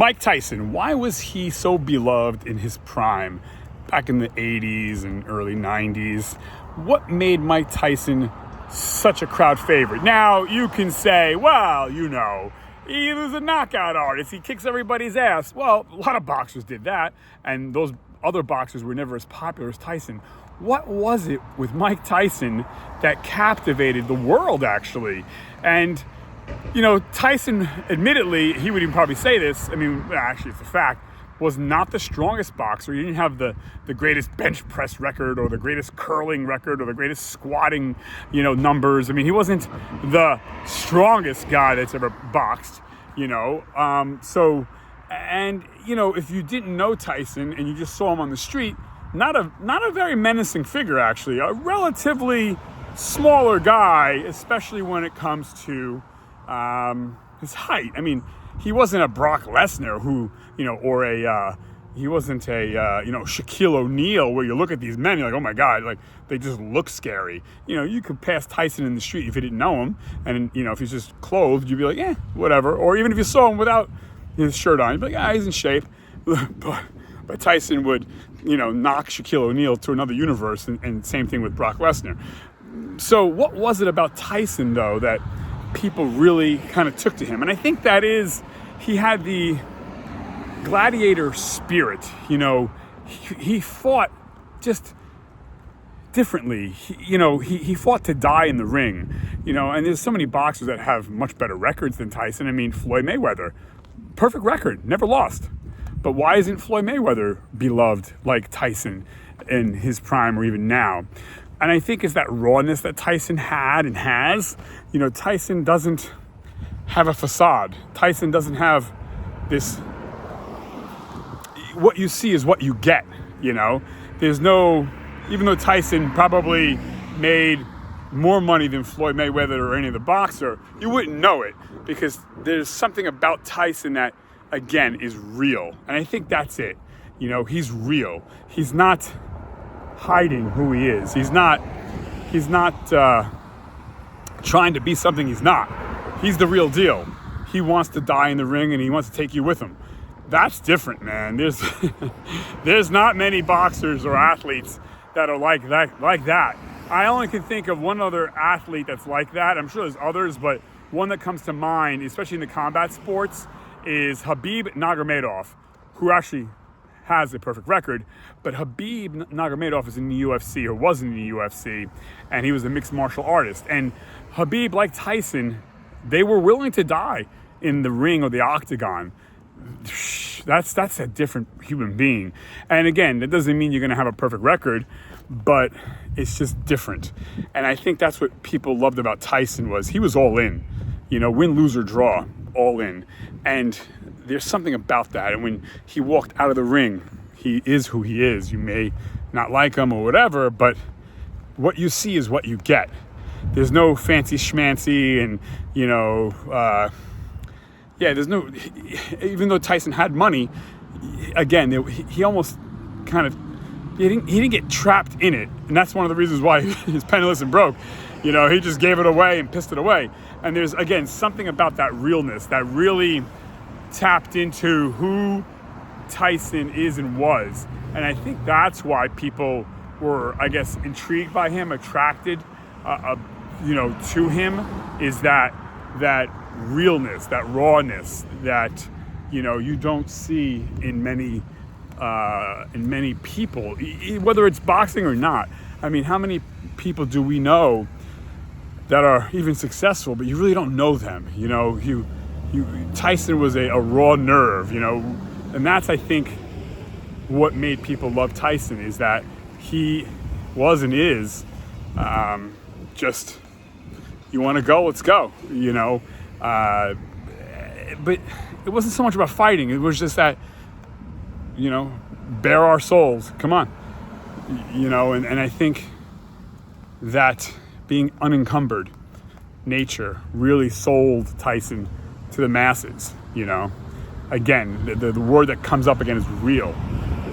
Mike Tyson, why was he so beloved in his prime back in the 80s and early 90s? What made Mike Tyson such a crowd favorite? Now, you can say, well, he was a knockout artist. He kicks everybody's ass. Well, a lot of boxers did that, and those other boxers were never as popular as Tyson. What was it with Mike Tyson that captivated the world, actually? And Tyson, admittedly, he would even probably say this, actually it's a fact, was not the strongest boxer. He didn't have the greatest bench press record or the greatest curling record or the greatest squatting, numbers. He wasn't the strongest guy that's ever boxed, if you didn't know Tyson and you just saw him on the street, not a very menacing figure, actually. A relatively smaller guy, especially when it comes to his height. He wasn't a Brock Lesnar he wasn't a Shaquille O'Neal, where you look at these men, you're like, oh my God, like they just look scary. You could pass Tyson in the street if you didn't know him, and if he's just clothed, you'd be like, whatever. Or even if you saw him without his shirt on, you'd be like, he's in shape. But Tyson would, knock Shaquille O'Neal to another universe, and same thing with Brock Lesnar. So what was it about Tyson, though, that people really kind of took to him? And I think that is, he had the Gladiator spirit. He fought just differently. He fought to die in the ring. And there's so many boxers that have much better records than Tyson. Floyd Mayweather, perfect record, never lost. But why isn't Floyd Mayweather beloved like Tyson in his prime or even now? And I think it's that rawness that Tyson had and has. Tyson doesn't have a facade. Tyson doesn't have this, what you see is what you get, There's no, even though Tyson probably made more money than Floyd Mayweather or any other boxer, you wouldn't know it, because there's something about Tyson that, again, is real. And I think that's it. He's real. He's not hiding who he is. He's not trying to be something he's not. He's the real deal. He wants to die in the ring, and he wants to take you with him. That's different, man. There's not many boxers or athletes that are like that. I only can think of one other athlete that's like that. I'm sure there's others, but one that comes to mind, especially in the combat sports, is Khabib Nurmagomedov, who actually has a perfect record. But Khabib Nurmagomedov is in the UFC, or was in the UFC, and he was a mixed martial artist. And Khabib, like Tyson, they were willing to die in the ring or the octagon. That's a different human being. And again, that doesn't mean you're going to have a perfect record, but it's just different. And I think that's what people loved about Tyson, was he was all in. Win, lose, or draw, all in. And there's something about that. And when he walked out of the ring, he is who he is. You may not like him or whatever, but what you see is what you get. There's no fancy schmancy and, there's no, even though Tyson had money, again, he almost kind of, he didn't get trapped in it. And that's one of the reasons why he's penniless and broke. He just gave it away and pissed it away. And there's, again, something about that realness that really tapped into who Tyson is and was. And I think that's why people were, I guess, intrigued by him, attracted, to him, is that realness, that rawness that, you don't see in many people, whether it's boxing or not. How many people do we know that are even successful, but you really don't know them? Tyson was a raw nerve, and that's, I think, what made people love Tyson, is that he was and is just, you want to go, let's go, but it wasn't so much about fighting. It was just that, bare our souls, come on, and I think that being unencumbered nature really sold Tyson to the masses. Again, the word that comes up again is real.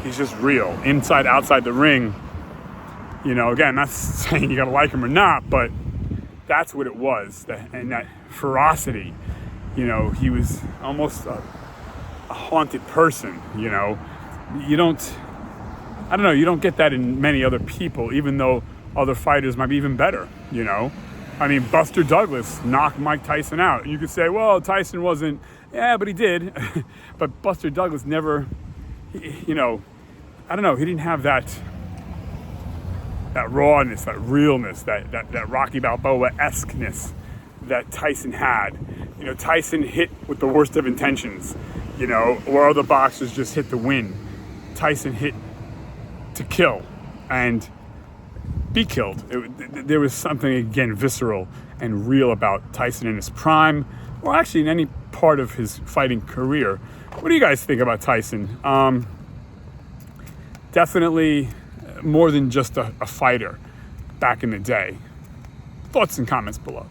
He's just real, inside, outside the ring. Again, not saying you gotta like him or not, but that's what it was. And that ferocity, he was almost a haunted person, you know. You don't get that in many other people, even though other fighters might be even better, you know. I mean, Buster Douglas knocked Mike Tyson out. You could say, well, Tyson wasn't, yeah, but he did. But Buster Douglas never, you know, I don't know, he didn't have that rawness, that realness, that Rocky Balboa-esque-ness that Tyson had. You know, Tyson hit with the worst of intentions, you know, where other boxers just hit to win. Tyson hit to kill and be killed. There was something, again, visceral and real about Tyson in his prime, or actually in any part of his fighting career. What do you guys think about Tyson? Definitely more than just a fighter back in the day. Thoughts and comments below.